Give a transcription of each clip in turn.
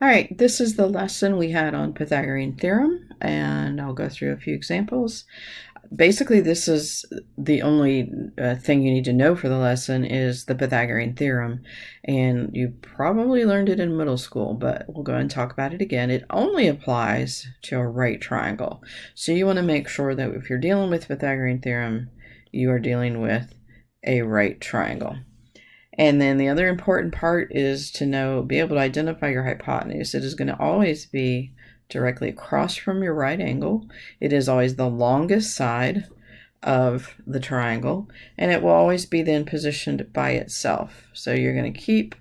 All right, this is the lesson we had on Pythagorean theorem, and I'll go through a few examples. Basically, this is the only thing you need to know for the lesson is the Pythagorean theorem, and you probably learned it in middle school, but we'll go and talk about it again. It only applies to a right triangle, so you want to make sure that if you're dealing with Pythagorean theorem, you are dealing with a right triangle. And then the other important part is to be able to identify your hypotenuse. It is going to always be directly across from your right angle. It is always the longest side of the triangle, and it will always be then positioned by itself. So you're going to keep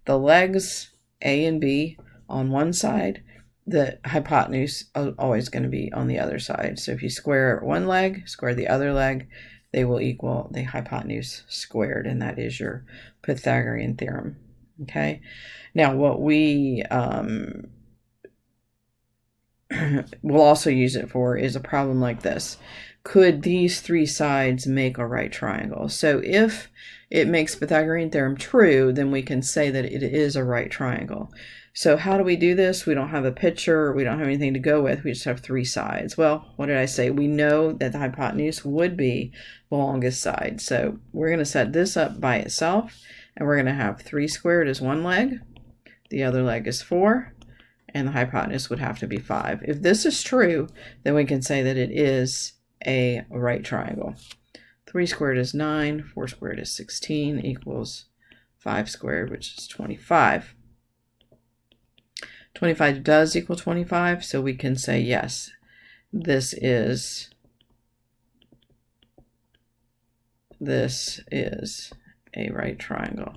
the legs A and B on one side. The hypotenuse is always going to be on the other side. So if you square one leg, square the other leg, they will equal the hypotenuse squared, and that is your Pythagorean theorem. Okay, now what we will also use it for is a problem like this. Could these three sides make a right triangle? So if it makes Pythagorean theorem true, then we can say that it is a right triangle. So how do we do this? We don't have a picture, we don't have anything to go with, we just have three sides. Well, what did I say? We know that the hypotenuse would be the longest side. So we're going to set this up by itself, and we're going to have 3 squared is one leg, the other leg is 4, and the hypotenuse would have to be 5. If this is true, then we can say that it is a right triangle. 3 squared is 9, 4 squared is 16, equals 5 squared, which is 25. 25 does equal 25, so we can say yes, this is a right triangle.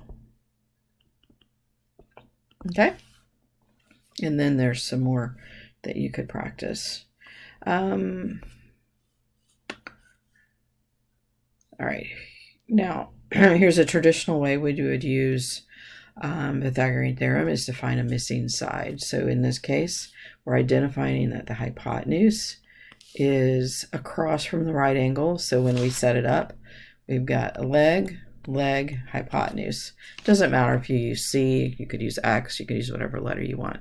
Okay, and then there's some more that you could practice. All right, now here's a traditional way we would use Pythagorean theorem is to find a missing side. So in this case, we're identifying that the hypotenuse is across from the right angle. So when we set it up, we've got a leg, hypotenuse. Doesn't matter if you use C, you could use X, you could use whatever letter you want.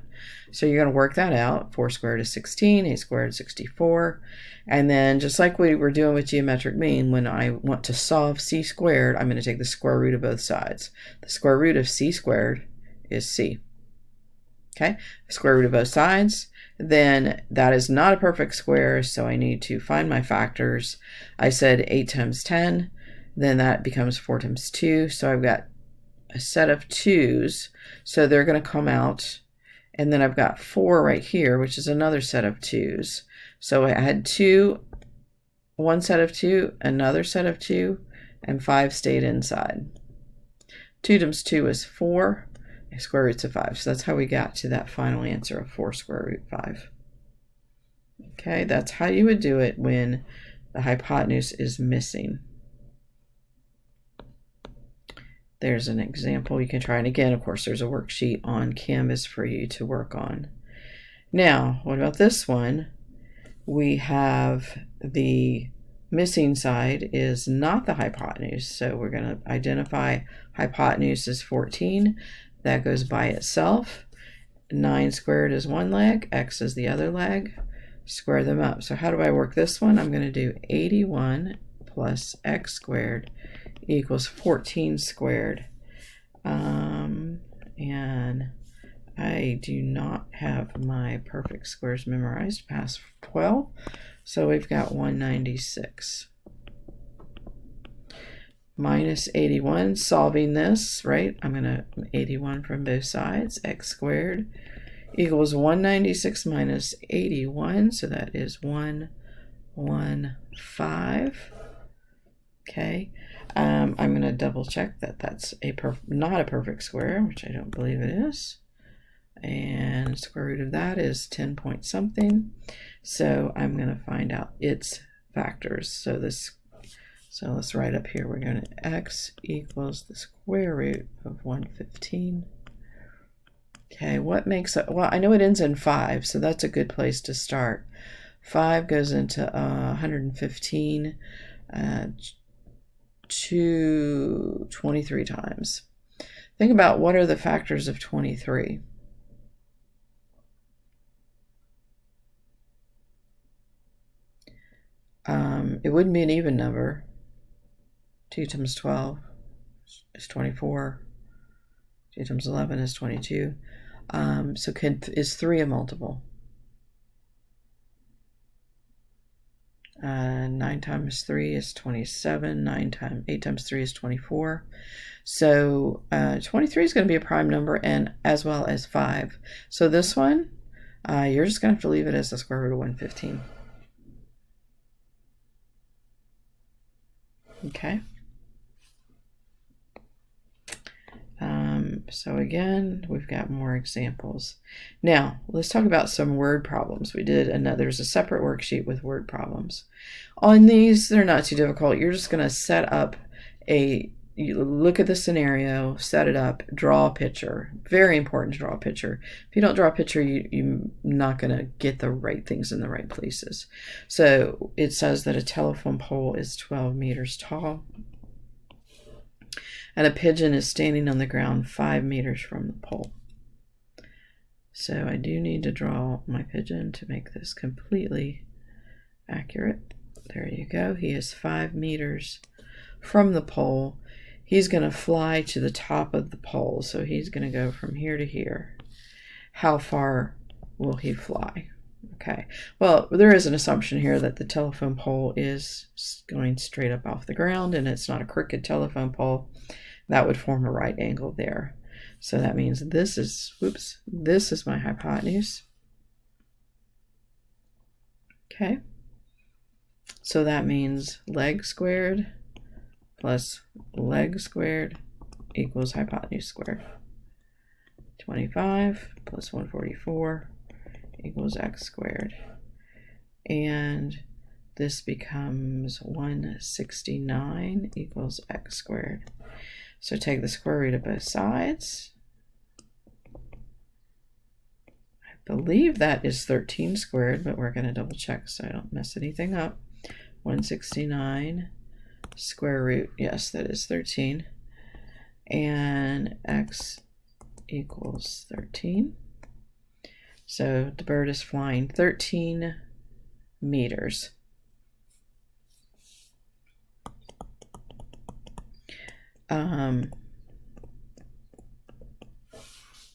So you're going to work that out. 4 squared is 16, A squared is 64. And then just like we were doing with geometric mean, when I want to solve C squared, I'm going to take the square root of both sides. The square root of C squared is C. Okay, square root of both sides. Then that is not a perfect square, so I need to find my factors. I said 8 times 10. Then that becomes 4 times 2. So I've got a set of 2's. So they're going to come out. And then I've got 4 right here, which is another set of 2's. So I had 2, one set of 2, another set of 2, and 5 stayed inside. 2 times 2 is 4, square roots of 5. So that's how we got to that final answer of 4 square root 5. Okay, that's how you would do it when the hypotenuse is missing. There's an example you can try, and again, of course, there's a worksheet on Canvas for you to work on. Now, what about this one? We have the missing side is not the hypotenuse, so we're going to identify hypotenuse as 14. That goes by itself. 9 squared is one leg, x is the other leg. Square them up. So how do I work this one? I'm going to do 81 plus x squared equals 14 squared. And I do not have my perfect squares memorized past 12, so we've got 196 minus 81. Solving this, right, I'm going to 81 from both sides. X squared equals 196 minus 81, so that is 115. Okay, I'm going to double check that that's not a perfect square, which I don't believe it is. And square root of that is 10 point something. So I'm going to find out its factors. So let's write up here, we're going to x equals the square root of 115. Okay, what makes it? Well, I know it ends in 5, so that's a good place to start. 5 goes into 115 23 times. Think about what are the factors of 23. It wouldn't be an even number. 2 times 12 is 24. 2 times 11 is 22. So is 3 a multiple? 9 times 3 is 27. 8 times 3 is 24. So 23 is going to be a prime number, and as well as 5. So this one, you're just going to have to leave it as the square root of 115. Okay. So again, we've got more examples. Now, let's talk about some word problems. There's a separate worksheet with word problems. On these, they're not too difficult. You're just going to set up you look at the scenario, set it up, draw a picture. Very important to draw a picture. If you don't draw a picture, you're not going to get the right things in the right places. So it says that a telephone pole is 12 meters tall, and a pigeon is standing on the ground 5 meters from the pole. So I do need to draw my pigeon to make this completely accurate. There you go. He is 5 meters from the pole. He's going to fly to the top of the pole. So he's going to go from here to here. How far will he fly? Okay. Well, there is an assumption here that the telephone pole is going straight up off the ground, and it's not a crooked telephone pole. That would form a right angle there. So that means this is my hypotenuse. Okay. So that means leg squared plus leg squared equals hypotenuse squared. 25 plus 144 equals x squared. And this becomes 169 equals x squared. So take the square root of both sides. I believe that is 13 squared, but we're going to double check so I don't mess anything up. 169 square root, yes, that is 13. And x equals 13. So the bird is flying 13 meters.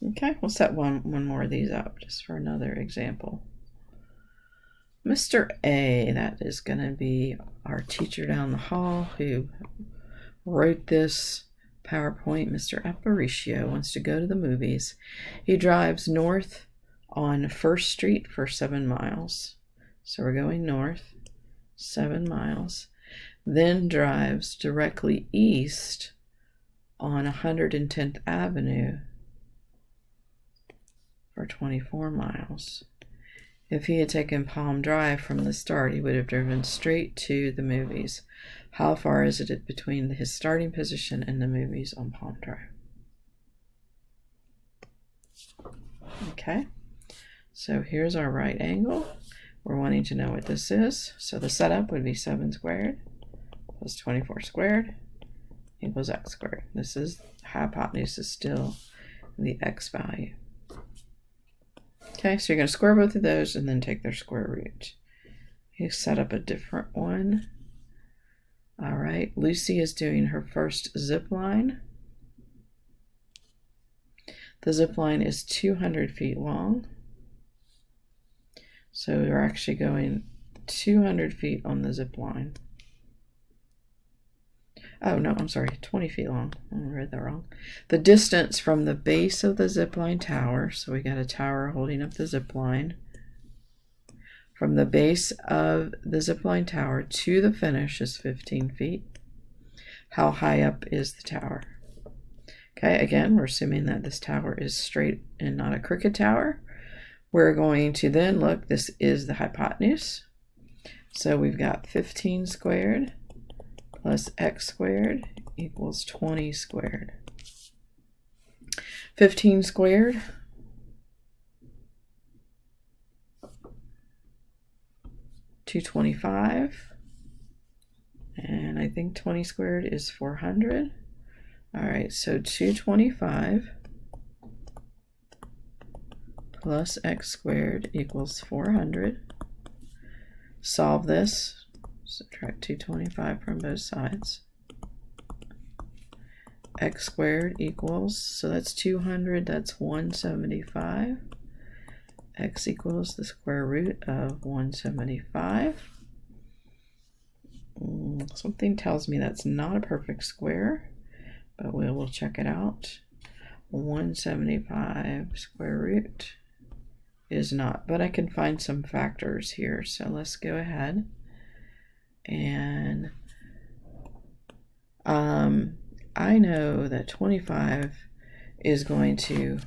Okay, we'll set one more of these up just for another example. Mr. A, that is going to be our teacher down the hall who wrote this PowerPoint. Mr. Aparicio wants to go to the movies. He drives north on 1st Street for 7 miles. So we're going north 7 miles. Then drives directly east on 110th Avenue for 24 miles. If he had taken Palm Drive from the start, he would have driven straight to the movies. How far is it between his starting position and the movies on Palm Drive? Okay, so here's our right angle. We're wanting to know what this is. So the setup would be 7 squared plus 24 squared equals x squared. This is hypotenuse is still the x value. Okay, so you're going to square both of those and then take their square root. You set up a different one. All right, Lucy is doing her first zip line. The zip line is 200 feet long. So we're actually going 200 feet on the zip line. Oh, no, I'm sorry, 20 feet long. I read that wrong. The distance from the base of the zipline tower, so we got a tower holding up the zipline, from the base of the zipline tower to the finish is 15 feet. How high up is the tower? Okay, again, we're assuming that this tower is straight and not a crooked tower. We're going to then look, this is the hypotenuse. So we've got 15 squared plus x squared equals 20 squared. 15 squared $225, and I think 20 squared is 400. All right, so 225 plus x squared equals 400. Solve this. Subtract 225 from both sides. X squared equals, so that's 200, that's 175. X equals the square root of 175. Something tells me that's not a perfect square, but we will check it out. 175 square root is not, but I can find some factors here. So let's go ahead and I know that 25 is going to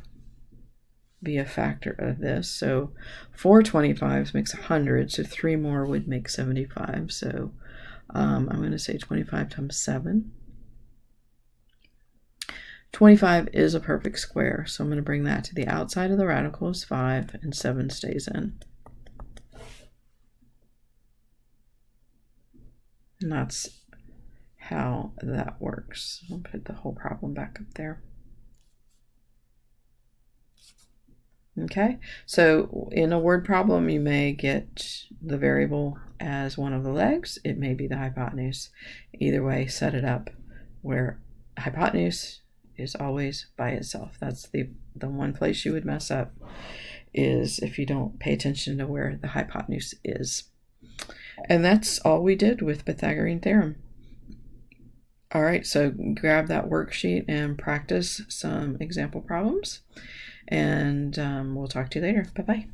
be a factor of this. So 4 25s makes 100, so 3 more would make 75. So I'm going to say 25 times 7. 25 is a perfect square, so I'm going to bring that to the outside of the radicals, 5, and 7 stays in. And that's how that works. I'll put the whole problem back up there. Okay, so in a word problem, you may get the variable as one of the legs. It may be the hypotenuse. Either way, set it up where hypotenuse is always by itself. That's the one place you would mess up, is if you don't pay attention to where the hypotenuse is. And that's all we did with Pythagorean theorem. All right, so grab that worksheet and practice some example problems, and we'll talk to you later. Bye-bye.